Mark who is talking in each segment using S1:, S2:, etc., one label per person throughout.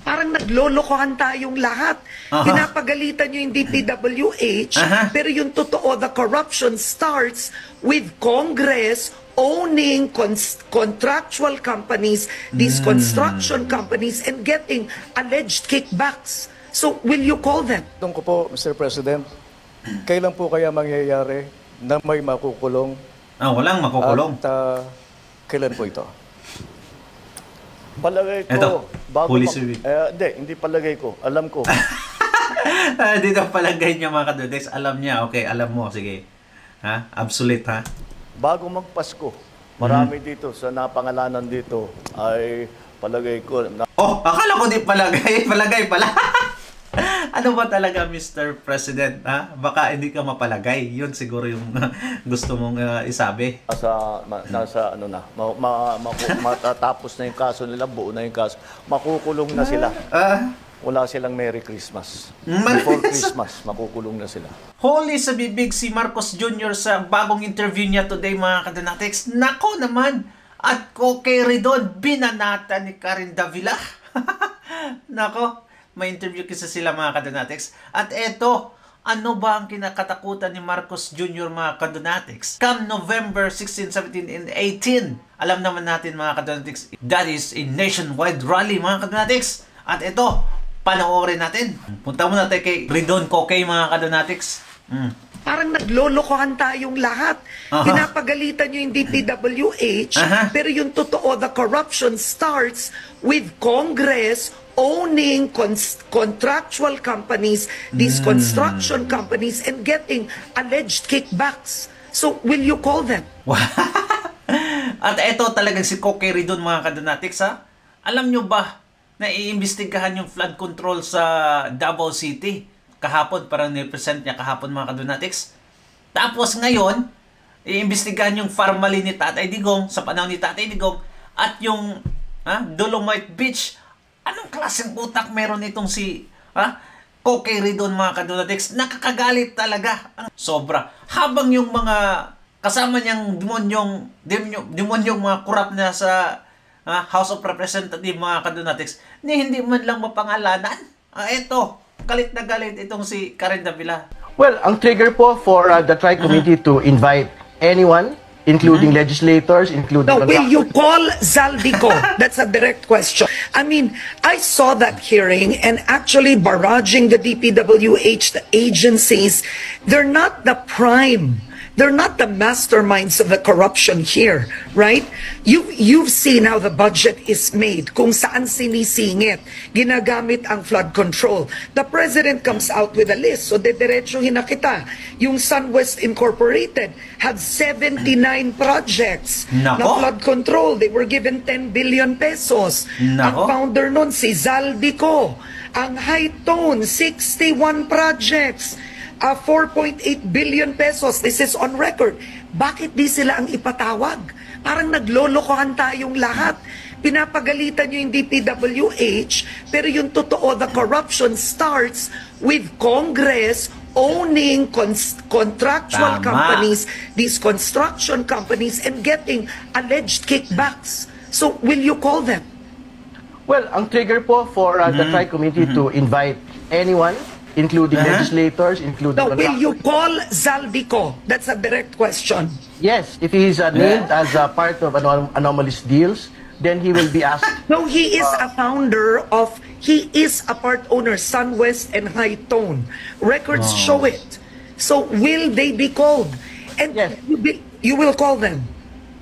S1: Parang naglolokohan tayong lahat. Pinapagalitan nyo yung DPWH, pero yung totoo, the corruption starts with Congress owning contractual companies, these construction companies, and getting alleged kickbacks. So, will you call them?
S2: Tanong ko po, Mr. President, kailan po kaya mangyayari na may makukulong?
S3: Walang makukulong.
S2: At kailan po ito?
S4: Palagay ko,
S3: Ito,
S4: bago hindi palagay ko, alam ko.
S3: Dito palagay niya mga kadudex, alam niya, okay, alam mo, sige. Ha? Absolute, ha?
S4: Bago magpasko, marami dito sa napangalanan dito ay palagay ko.
S3: Akala ko di palagay, palagay pala. Ano ba talaga, Mr. President? Ha? Baka hindi ka mapalagay. Yun siguro yung gusto mong isabi.
S4: Nasa ano na, matatapos na yung kaso nila, buo na yung kaso. Makukulong na sila. Wala silang Merry Christmas. Before Christmas, makukulong na sila.
S3: Holy sa bibig si Marcos Jr. sa bagong interview niya today, mga kadanatics. Nako naman! At kay Ridon, binanata ni Karen Davila. Nako, may interview kasi sila, mga kadanatics. At eto, ano ba ang kinakatakutan ni Marcos Jr., mga kadanatics? Come November 16, 17, and 18, alam naman natin, mga kadanatics, that is a nationwide rally, mga kadanatics. At ito, panoorin natin. Punta muna tayo kay Ridon Kokey, mga kadanatics.
S1: Parang naglolokohan tayong lahat. Pinapagalitan nyo yung DPWH, pero yung totoo, the corruption starts with Congress owning contractual companies, these construction companies, and getting alleged kickbacks. So, will you call them?
S3: At ito talagang si Kokey Ridon, mga kadanatics, ha? Alam nyo ba na iimbestigahan yung flood control sa Davao City? Kahapon, parang nipresent niya kahapon, mga kadanatics. Tapos ngayon, iimbestigahan yung Farmally ni Tatay Digong, sa panahon ni Tatay Digong, at yung Dolomite Beach. Anong klaseng utak meron itong si Kokey Ridon, mga kadanatics? Nakakagalit talaga. Sobra. Habang yung mga kasama niyang demonyong mga kurap na sa House of Representatives, mga kadanatics, hindi man lang mapangalanan. Eto, galit na galit itong si Karen Davila.
S5: Well, ang trigger po for the Tri-Committee to invite anyone, including legislators, including...
S1: No, will you call Zaldico? That's a direct question. I mean, I saw that hearing, and actually barraging the DPWH, the agencies, they're not the prime. They're not the masterminds of the corruption here, right? You've seen how the budget is made, kung saan sinisingit, ginagamit ang flood control. The president comes out with a list, so dediretsuhin na kita. Yung SunWest Incorporated had 79 projects na flood control. They were given 10 billion pesos. Ang founder nun, si Zaldico. Ang High Tone, 61 projects. 4.8 billion pesos. This is on record. Bakit di sila ang ipatawag? Parang naglolokohan tayong lahat. Pinapagalitan nyo yung DPWH, pero yung totoo, the corruption starts with Congress owning contractual companies, these construction companies, and getting alleged kickbacks. So, will you call them?
S5: Well, ang trigger po for the Tri-Committee to invite anyone, including legislators, including...
S1: No, will you call Zaldico? That's a direct question.
S5: Yes, if he is named as a part of anomalous deals, then he will be asked...
S1: No, he is a founder of... He is a part owner, SunWest and High Tone. Records show it. So, will they be called? And you will call them?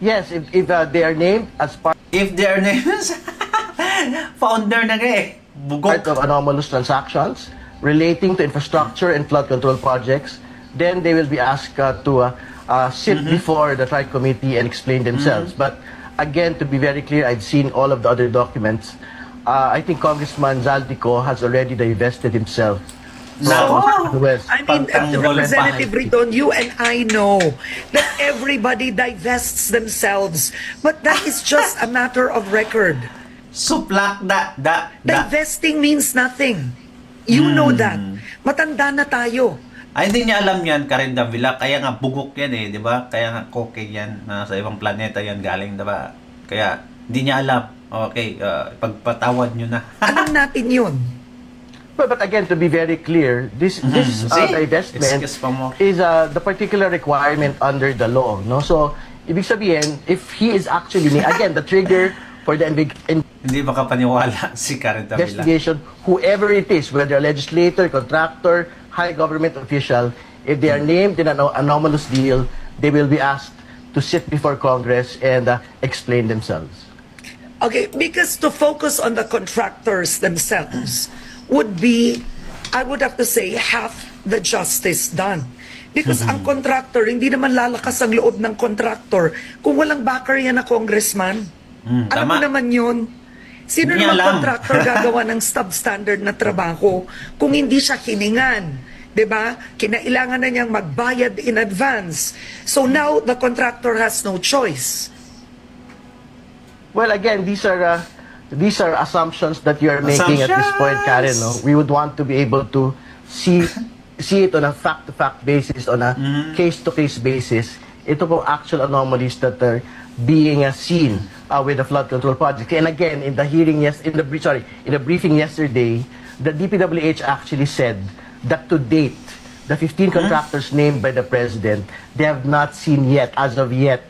S5: Yes, if they are named as part...
S3: If they are named as... founder na
S5: part of anomalous transactions relating to infrastructure and flood control projects, then they will be asked to sit before the Tri-Committee and explain themselves. But again, to be very clear, I've seen all of the other documents. I think Congressman Zaldico has already divested himself.
S1: I mean, Representative Ridon, you and I know that everybody divests themselves, but that is just a matter of record.
S3: Suplak
S1: Divesting means nothing. You know that. Matanda na tayo.
S3: Ay, hindi niya alam yan, Karen Davila. Kaya nga bugok yan di ba? Kaya nga Kokey yan. Sa ibang planeta yan galing, di ba? Kaya hindi niya alam. Okay, pagpatawad nyo na.
S1: Alam natin yun.
S5: But again, to be very clear, this divestment
S3: Excuse pa mo.
S5: is the particular requirement under the law. No, so ibig sabihin, if he is actually again the trigger for the
S3: Hindi makapaniwala si Karen Davila.
S5: investigation, whoever it is, whether a legislator, contractor, high government official, if they are named in an anomalous deal, they will be asked to sit before Congress and explain themselves.
S1: Okay, because to focus on the contractors themselves would be, I would have to say, half the justice done. Because ang contractor, hindi naman lalakas ang loob ng contractor kung walang backer yan na congressman. Alam mo
S3: tama.
S1: naman yun. Sino
S3: Hindi
S1: naman
S3: alam.
S1: contractor gagawa ng substandard na trabaho kung hindi siya hiningan? 'Di ba? Kinailangan na niyang magbayad in advance. So now the contractor has no choice.
S5: Well, again, these are assumptions that you are making at this point, Karen. No? We would want to be able to see it on a fact-to-fact basis, on a case-to-case basis. Ito pong actual anomalies that are being seen with the flood control project. And again, in the hearing in the briefing yesterday, the DPWH actually said that to date, the 15 contractors named by the president, they have not seen yet, as of yet,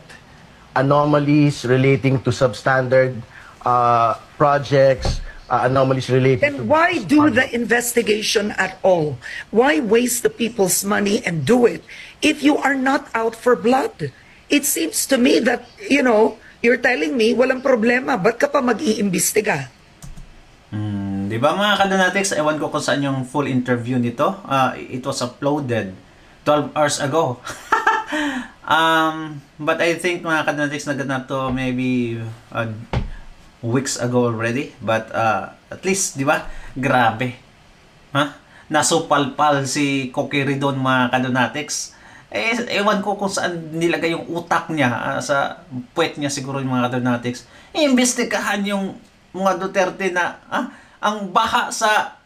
S5: anomalies relating to substandard projects, anomalies related to...
S1: Then why do the investigation at all? Why waste the people's money and do it if you are not out for blood? It seems to me that, you're telling me walang problema, ba't ka pa mag-iimbestiga?
S3: Di ba mga Kadonatics, ewan ko kung saan yung full interview nito. It was uploaded 12 hours ago. But I think mga Kadonatics, naganap to maybe weeks ago already. But at least, di ba? Grabe. Nasupalpal si Cokie Ridon mga Kadonatics. Ewan ko kung saan nilagay yung utak niya, sa puwet niya siguro yung mga Kadonatics. Iimbestigahan yung mga Duterte na ang baha sa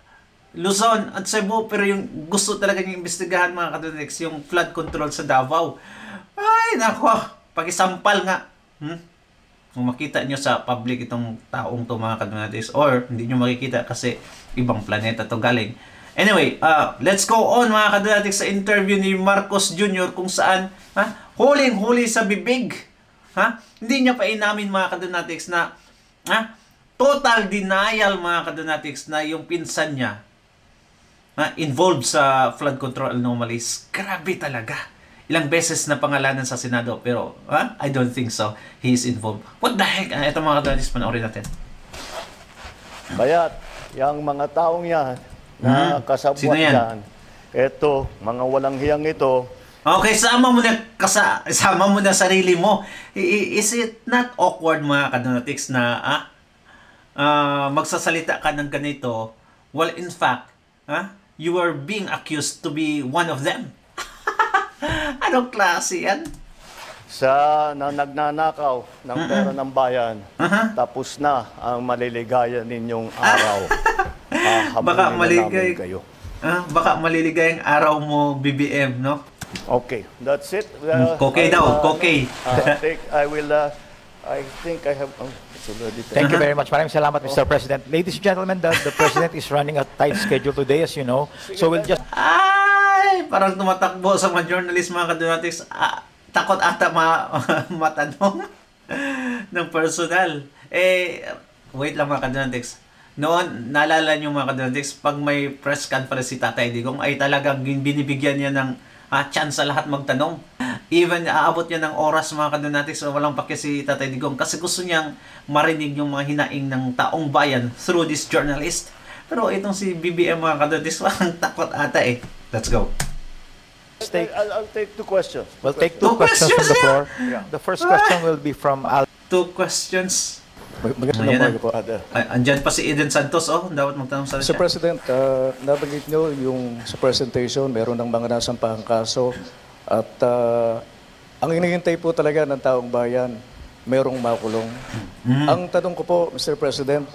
S3: Luzon at Cebu, pero yung gusto talaga yung imbestigahan mga Kadonatics, yung flood control sa Davao. Ay, nako, pakisampal nga. Kung makita nyo sa public itong taong to mga Kadonatics, or hindi nyo makikita kasi ibang planeta to galing. Anyway, let's go on mga Kadonatics sa interview ni Marcos Jr. kung saan huling-huli sa bibig. Hindi niya pa inamin mga Kadonatics na total denial mga Kadonatics na yung pinsan niya involved sa flood control anomalies. Grabe talaga. Ilang beses na pangalanan sa Senado pero I don't think so. He is involved. What the heck? Ito mga Kadonatics, panoorin natin.
S4: Bayat, yung mga taong yan na kasabwat
S3: Sino yan?
S4: yan, eto, mga walang hiyang ito,
S3: Okay, sama mo na sarili mo. Is it not awkward mga Kadonatics na magsasalita ka ng ganito while in fact you are being accused to be one of them? Anong klase yan?
S4: nagnanakaw ng pera ng bayan, tapos na ang maliligaya ninyong araw.
S3: Baka
S4: Habulin na
S3: maligay
S4: namin kayo.
S3: baka maliligay ang araw mo, BBM, no?
S4: Okay, that's it.
S3: Kokey daw, kokey.
S4: I think I have... it's already
S6: Thank you very much. Maraming salamat, Mr. President. Ladies and gentlemen, the President is running a tight schedule today, as you know. So we'll just...
S3: Ay, parang tumatakbo sa mga journalist, mga Kadonatics. Takot ata matanong ng personal. Wait lang mga Kadonatics. Noon, naalala nyo mga Kadonatics, pag may press conference si Tatay Digong, ay talagang binibigyan niya ng chance sa lahat magtanong. Even aabot niya ng oras mga Kadonatics, walang pake si Tatay Digong kasi gusto niyang marinig yung mga hinaing ng taong bayan through this journalist. Pero itong si BBM mga Kadonatics, parang takot ata eh. Let's go.
S4: I'll take two questions.
S6: We'll take two questions from the floor. The first question will be from Al.
S3: Two questions.
S2: Magandang
S3: Ayan
S2: umaga po.
S3: Andyan pa si Eden Santos, dapat magtanong sa
S2: Mr. President, nabanggit nyo yung sa presentation, meron ng mga nasampahang kaso at ang hinihintay po talaga ng taong bayan, merong makulong. Ang tanong ko po, Mr. President,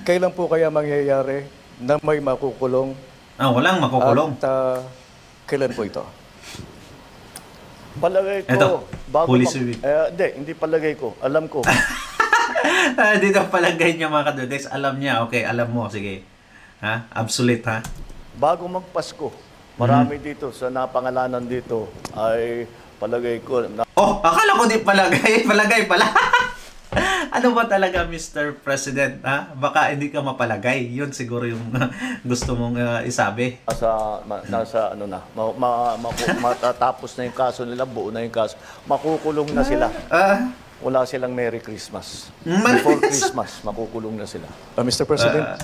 S2: kailan po kaya mangyayari na may makukulong?
S3: walang makukulong.
S2: At kailan po ito?
S4: Palagay ko,
S3: Eto,
S4: bago
S3: police review.
S4: hindi palagay ko. Alam ko.
S3: Dito palagay niya mga kadudex. Alam niya. Okay, alam mo. Sige. Ha? Obsolete, ha?
S4: Bago magpasko, marami dito sa napangalanan dito ay palagay ko na
S3: Oh, akala ko di palagay. Palagay pala. Ano ba talaga, Mr. President? Ha? Baka hindi ka mapalagay. Yun siguro yung gusto mong isabi.
S4: nasa ano na, matatapos na yung kaso nila, buo na yung kaso. Makukulong na sila. Wala silang Merry Christmas. Before Christmas, makukulong na sila.
S2: Mr. President,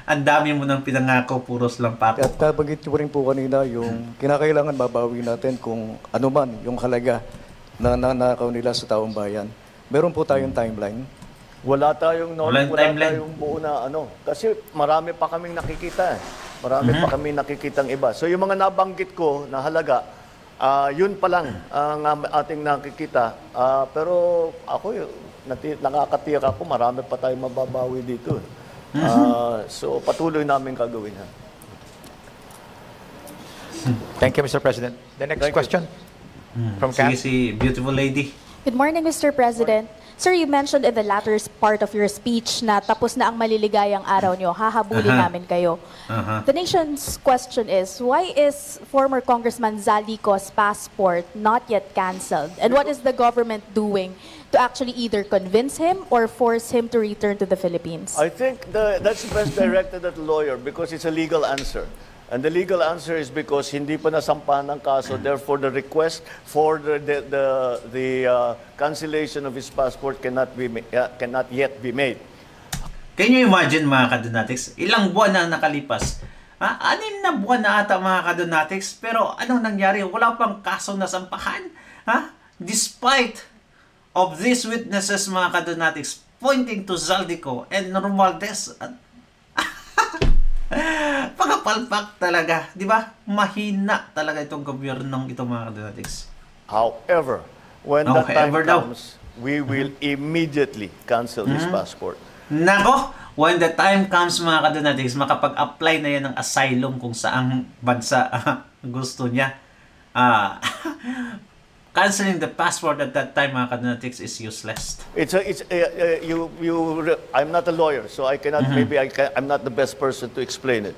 S3: Ang dami mo nang pinangako, puros lang
S2: at
S3: pako.
S2: nabanggit niyo rin po kanina yung kinakailangan mabawi natin kung ano man yung halaga na nanakaw nila sa taong bayan. Meron po tayong timeline.
S4: Wala tayong
S3: Walang
S4: wala
S3: timeline.
S4: tayong buo na ano. Kasi marami pa kaming nakikita. Marami pa kaming nakikitang iba. So yung mga nabanggit ko na halaga, yun pa lang ang ating nakikita. Pero ako, nakakatiyak ako, marami pa tayong mababawi dito. So patuloy namin gagawin yan.
S6: Thank you, Mr. President. The next
S4: Thank you.
S6: question from
S3: Sige
S6: Kat.
S3: si beautiful lady.
S7: Good morning, Mr. President. Sir, you mentioned in the latter part of your speech na tapos na ang maliligayang araw nyo, hahabulin namin kayo. The nation's question is, why is former Congressman Zaldico's passport not yet canceled? And what is the government doing to actually either convince him or force him to return to the Philippines?
S4: I think that's best directed at the lawyer because it's a legal answer. And the legal answer is because hindi pa nasampahan ng kaso, therefore the request for the cancellation of his passport cannot yet be made.
S3: Can you imagine mga kadonatics? Ilang buwan na nakalipas. 6 na buwan na ata mga kadonatics. Pero anong nangyari? Wala pang kaso na sampahan. Despite of these witnesses mga kadonatics pointing to Zaldico and Romualdez. Pagkapalpak talaga. Di ba? Mahina talaga itong gobyernong ito mga kadonatics.
S4: However, when that time
S3: However daw.
S4: comes, we will immediately cancel his passport.
S3: Nako, when the time comes mga kadonatics, makapag-apply na yan ng asylum kung saang bansa gusto niya. Canceling the passport at that time mga kadonatics is useless.
S4: I'm not a lawyer, so I cannot. I'm not the best person to explain it.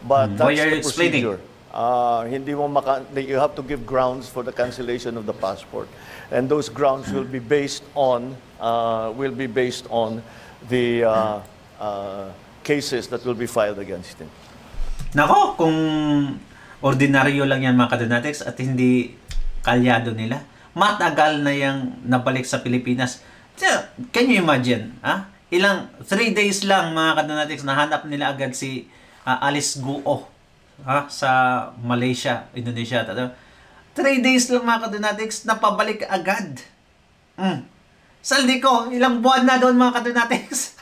S4: But
S3: Why
S4: that's
S3: are
S4: the
S3: you explaining?
S4: procedure. You have to give grounds for the cancellation of the passport, and those grounds will be based on the cases that will be filed against him.
S3: Nako, kung ordinaryo lang yan mga kadonatics at hindi kalyado nila, matagal na yung nabalik sa Pilipinas. Can you imagine? 3 days lang mga kadonatics, nahanap nila agad si Alice Guo sa Malaysia, Indonesia. 3 days lang mga kadonatics, napabalik agad. Zaldico, ilang buwan na doon mga kadonatics.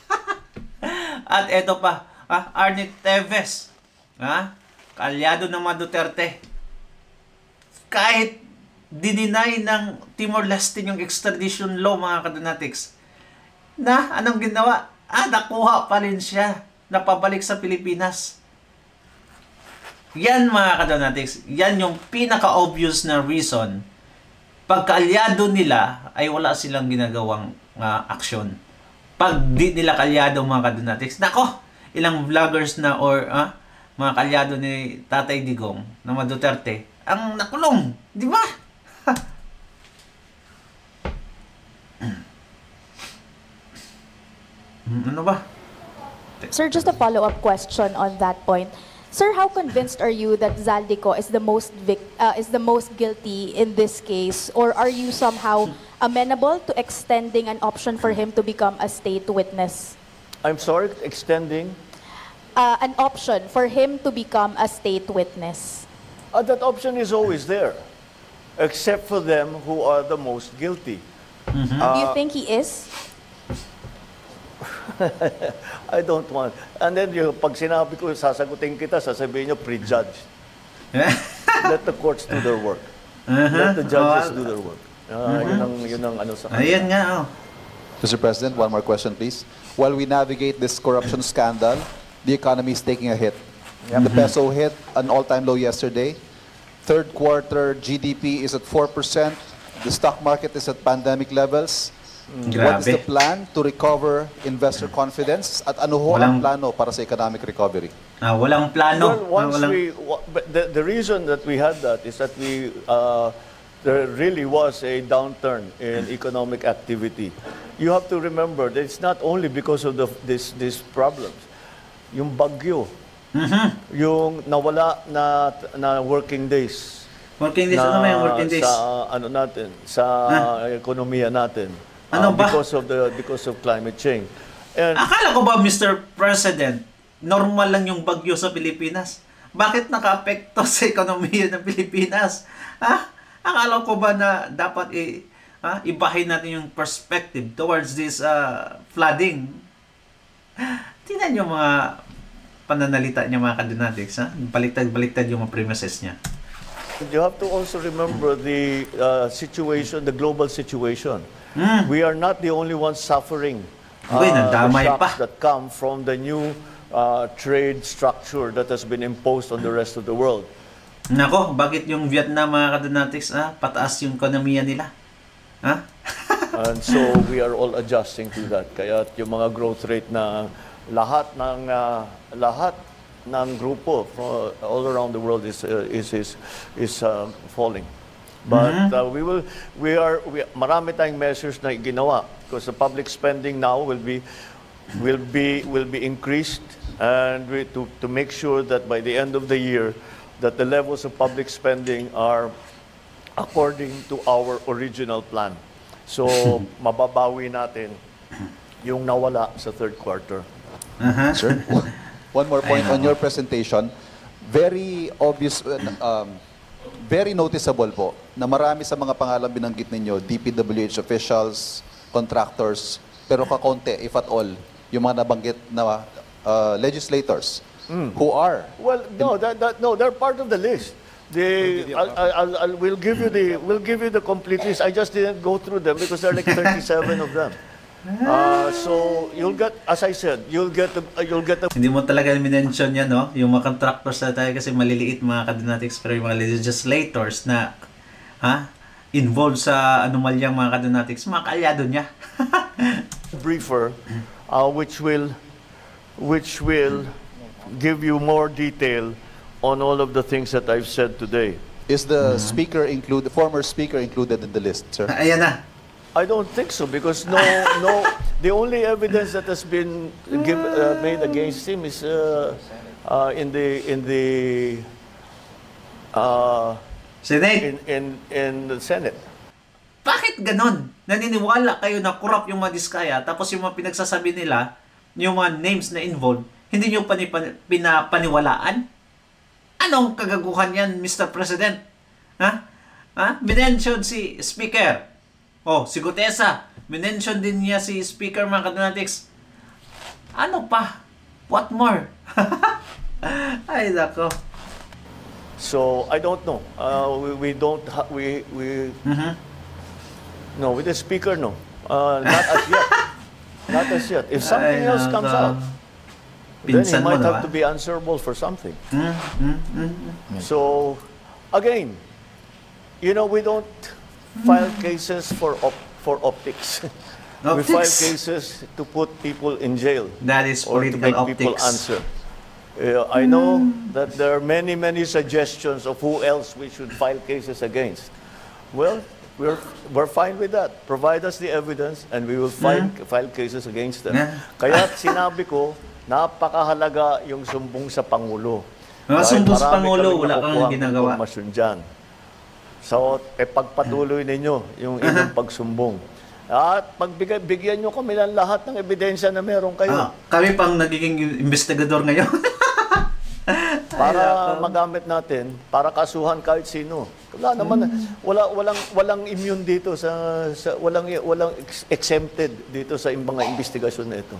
S3: At eto pa, Arnie Teves, kalyado ng mga Duterte. Kahit dininay ng Timor-Leste yung extradition law mga kadonatics, anong ginawa? Nakuha pa rin siya, napabalik sa Pilipinas. Yan mga kadonatics, yan yung pinaka-obvious na reason. Pagkaalyado nila ay wala silang ginagawang aksyon. Pag di nila kalyado mga kadonatics, nako, ilang vloggers na or mga kalyado ni Tatay Digong na mga Duterte ang nakulong, di ba? Ano ba?
S7: Sir, just a follow-up question on that point. Sir, how convinced are you that Zaldico is the most guilty in this case, or are you somehow amenable to extending an option for him to become a state witness?
S4: I'm sorry, extending.
S7: An option for him to become a state witness.
S4: That option is always there, except for them who are the most guilty.
S7: Do you think he is?
S4: I don't want. And then pag sinabi ko, sasagutin kita, sasabihin nyo, prejudge. Let the courts do their work. Let the judges do their work. Yun ang ano sa kanila.
S3: Ayan nga,
S8: Mr. President, one more question, please. While we navigate this corruption scandal, the economy is taking a hit. The peso hit an all-time low yesterday. Third quarter GDP is at 4%. The stock market is at pandemic levels. What is the
S3: Grabe.
S8: plan to recover investor confidence? At ano ho ang plano para sa economic recovery?
S3: Walang plano.
S4: Well, once
S3: Walang...
S4: but the reason that we had that is that there really was a downturn in economic activity. You have to remember that it's not only because of these problems. Yung bagyo, yung nawala na working days.
S3: Working days, ano may working days?
S4: Sa ekonomiya natin.
S3: Ano ba?
S4: Because of climate change. And
S3: Akala ko ba, Mr. President, normal lang yung bagyo sa Pilipinas? Bakit naka-apekto sa ekonomiya ng Pilipinas? Akala ko ba na dapat ibahin natin yung perspective towards this flooding? Tingnan yung mga pananalita niya, mga kadunatics. Baliktad-baliktad yung mga premises niya.
S4: you have to also remember the situation, the global situation. We are not the only ones suffering the shocks that come from the new trade structure that has been imposed on the rest of the world.
S3: Nako, bakit yung Vietnam, mga kadunatics, pataas yung ekonomiya nila?
S4: And so we are all adjusting to that. Kaya yung mga growth rate na lahat ng grupo all around the world is falling. But marami tayong measures na ginawa because the public spending now will be increased, and to make sure that by the end of the year that the levels of public spending are according to our original plan. So mababawi natin yung nawala sa third quarter.
S8: Sir, one more point on your presentation. Very obvious, very noticeable po na marami sa mga pangalan binanggit ninyo, DPWH officials, contractors, pero kakaunti, if at all, yung mga nabanggit na legislators who are.
S4: Well, no, they're part of the list. We'll give you the complete list. I just didn't go through them because there are like 37 of them. So you'll get, as I said, you'll get the.
S3: Hindi mo talaga minention yan, no? Yung mga contractors na tayo kasi maliliit, mga kadunatics, pero yung mga legislators na involved sa anomalyang mga kadunatics, mga kaalyado niya.
S4: Briefer, which will give you more detail on all of the things that I've said today.
S8: Is the former speaker included in the list, sir?
S3: Ayan na.
S4: I don't think so because the only evidence that has been made against him is in the
S3: Senate.
S4: In the Senate.
S3: Bakit ganon? Naniniwala kayo na corrupt yung mga Diskaya, tapos yung mga pinagsasabi nila, yung mga names na involved, hindi nyo pinapaniwalaan? Anong kagaguhan yan, Mr. President? Minention si Speaker. Si Gutesa. Minention din niya si Speaker, mga kadunatics. Ano pa? What more? Ay, nako.
S4: So, I don't know. No, with the Speaker, no. Not as yet. Not as yet. If something else comes out, then he might have to be answerable for something. So, again, we don't file cases for optics. We file cases to put people in jail.
S3: That is political
S4: or to make people answer. I know that there are many suggestions of who else we should file cases against. Well, we're fine with that. Provide us the evidence and we will file cases against them. Kaya sinabi ko, napakahalaga yung sumbong sa Pangulo.
S3: Sumbong sa Pangulo, wala kang ginagawa.
S4: So, pagpatuloy ninyo yung inyong pagsumbong. At bigyan nyo kami ng lahat ng ebidensya na meron kayo.
S3: Kami pang nagiging investigador ngayon.
S4: Para magamit natin, para kasuhan kahit sino. Wala naman, walang immune dito walang exempted dito sa mga investigasyon na ito.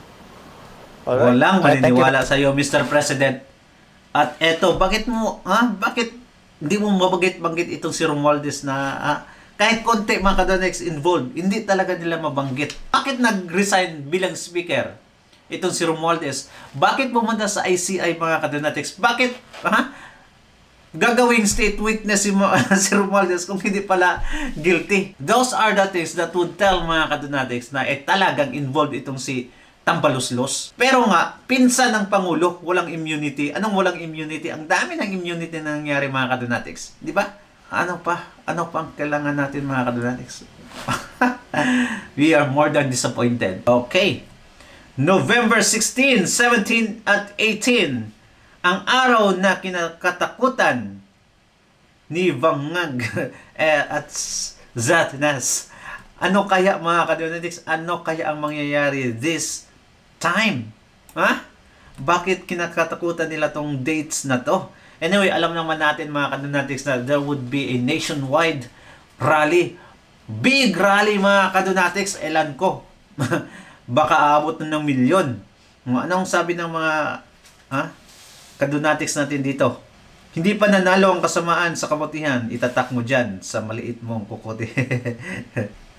S4: Alright?
S3: Walang maniniwala sa iyo, Mr. President. At eto, bakit hindi mo mabanggit itong si Romualdez na kahit konti mga kadunatics involved, hindi talaga nila mabanggit. Bakit nag-resign bilang speaker itong si Romualdez? Bakit pumunta sa ICI, mga kadunatics? Bakit gagawing state witness si, si Romualdez kung hindi pala guilty. Those are the things that would tell mga kadonatics na talagang involved itong si Tambaluslos. Pero nga, pinsan ng Pangulo, walang immunity. Anong walang immunity? Ang dami ng immunity na nangyari mga kadonatics. Di ba? Ano pa? Ano pa ang kailangan natin mga kadonatics? We are more than disappointed. Okay. November 16, 17, at 18. Ang araw na kinakatakutan ni Bangag at Zatnas. Ano kaya mga kadonatics? Ano kaya ang mangyayari this time? Ha? Bakit kinakatakutan nila tong dates na to? Anyway, alam naman natin mga kadonatics na there would be a nationwide rally. Big rally mga kadonatics. Elan ko. Baka aabot na ng milyon. Anong sabi ng mga kadonatics natin dito? Hindi pa nanalo ang kasamaan sa kabutihan. Itatak mo dyan sa maliit mong kukote.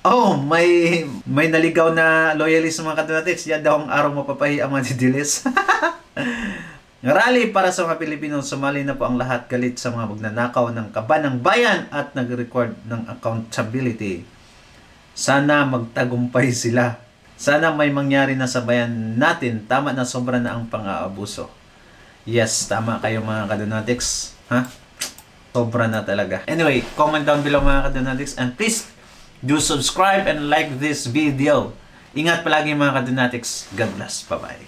S3: Oh, may naligaw na loyalist mga kadonatics. Yan daw ang araw mapapahi ang mga didilis. Rally para sa mga Pilipino. Sumali na po ang lahat. Galit sa mga magnanakaw ng kaban ng bayan at nag-record ng accountability. Sana magtagumpay sila. Sana may mangyari na sa bayan natin. Tama na, sobra na ang pang-aabuso. Yes, tama kayo mga kadonatics. Ha? Sobra na talaga. Anyway, comment down below mga kadonatics. And please, do subscribe and like this video. Ingat palagi mga kadonatics. God bless. Bye-bye.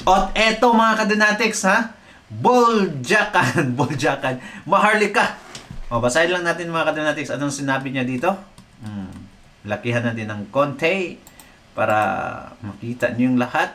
S3: At eto mga kadonatics, ha? Boljakan. Maharlika. O, basahin lang natin mga kadonatics. Anong sinabi niya dito? Lakihan natin ng konti para makita niyo yung lahat.